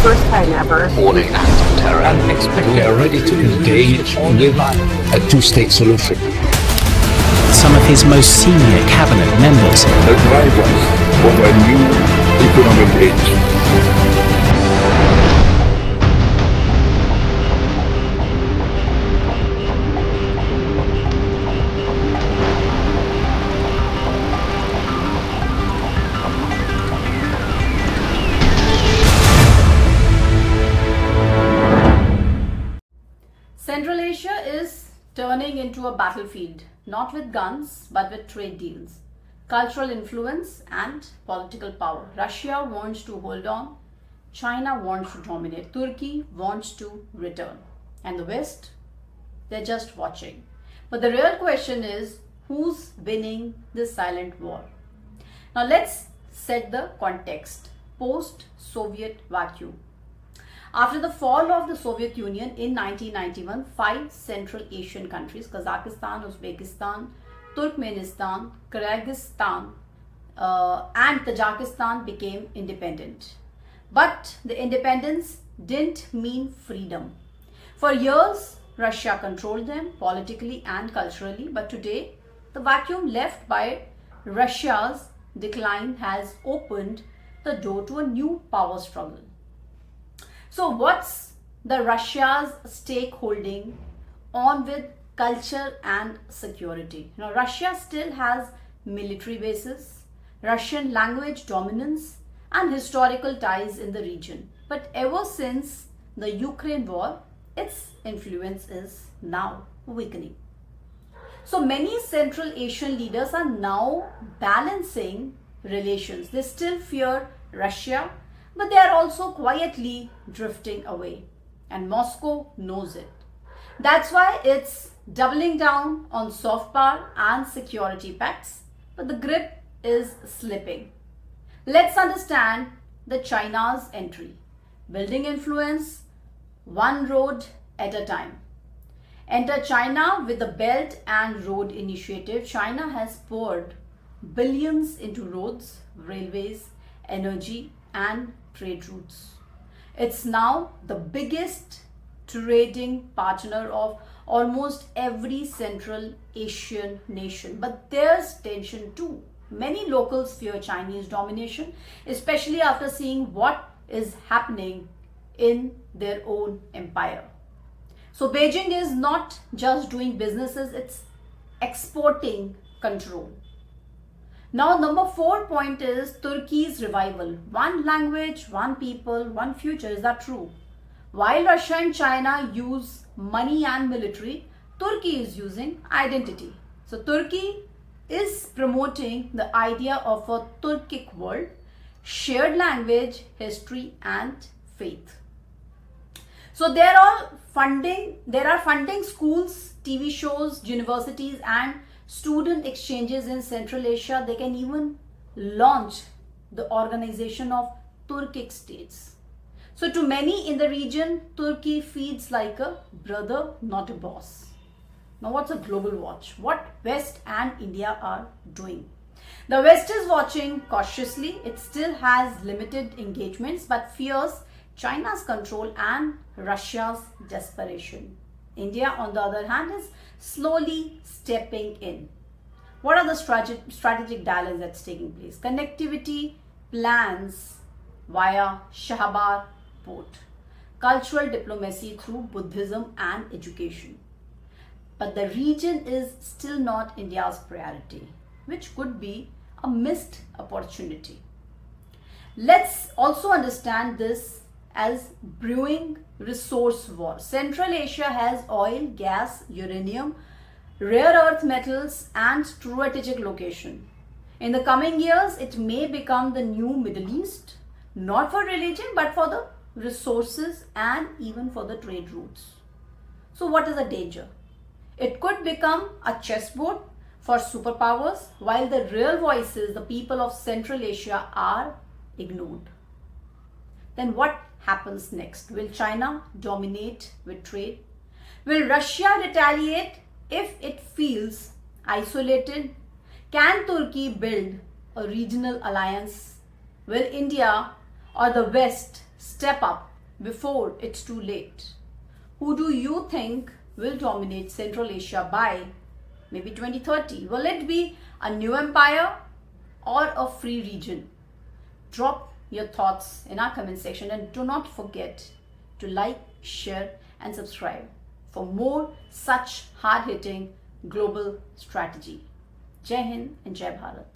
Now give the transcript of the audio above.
first time ever. Warning acts of terror. We are ready to engage with a two-state solution. Some of his most senior cabinet members The drivers of a new economic age. Central Asia is turning into a battlefield, not with guns, but with trade deals, cultural influence and political power. Russia wants to hold on, China wants to dominate, Turkey wants to return, and the West, they're just watching. But the real question is, who's winning this silent war? Now let's set the context. Post-Soviet vacuum. After the fall of the Soviet Union in 1991, 5 Central Asian countries, Kazakhstan, Uzbekistan, Turkmenistan, Kyrgyzstan, and Tajikistan became independent. But the independence didn't mean freedom. For years, Russia controlled them politically and culturally, but today, the vacuum left by Russia's decline has opened the door to a new power struggle. So what's the Russia's stakeholding on with culture and security? Russia still has military bases, Russian language dominance and historical ties in the region. But ever since the Ukraine war, its influence is now weakening. So many Central Asian leaders are now balancing relations. They still fear Russia, but they are also quietly drifting away, and Moscow knows it. That's why it's doubling down on soft power and security pacts, but the grip is slipping. Let's understand the China's entry. Building influence, one road at a time. Enter China with the Belt and Road Initiative. China has poured billions into roads, railways, energy, and trade routes. It's now the biggest trading partner of almost every Central Asian nation. But there's tension too. Many locals fear Chinese domination, especially after seeing what is happening in their own empire. So Beijing is not just doing businesses, it's exporting control. Now, number 4 point is Turkey's revival. One language, one people, one future. Is that true? While Russia and China use money and military, Turkey is using identity. So Turkey is promoting the idea of a Turkic world, shared language, history, and faith. So there are funding schools, TV shows, universities, and student exchanges in Central Asia. They can even launch the organization of Turkic states. So to many in the region, Turkey feels like a brother, not a boss. Now what's a global watch? What West and India are doing? The West is watching cautiously. It still has limited engagements but fears China's control and Russia's desperation. India, on the other hand, is slowly stepping in. What are the strategic dialogues that's taking place? Connectivity plans via Shahbar port. Cultural diplomacy through Buddhism and education. But the region is still not India's priority, which could be a missed opportunity. Let's also understand this as brewing resource war. Central Asia has oil, gas, uranium, rare earth metals, and strategic location. In the coming years, it may become the new Middle East, not for religion, but for the resources and even for the trade routes. So what is the danger? It could become a chessboard for superpowers, while the real voices, the people of Central Asia, are ignored. Then what happens next? Will China dominate with trade? Will Russia retaliate if it feels isolated? Can Turkey build a regional alliance? Will India or the West step up before it's too late? Who do you think will dominate Central Asia by maybe 2030? Will it be a new empire or a free region? Drop your thoughts in our comment section and do not forget to like, share and subscribe for more such hard-hitting global strategy. Jai Hind and Jai Bharat.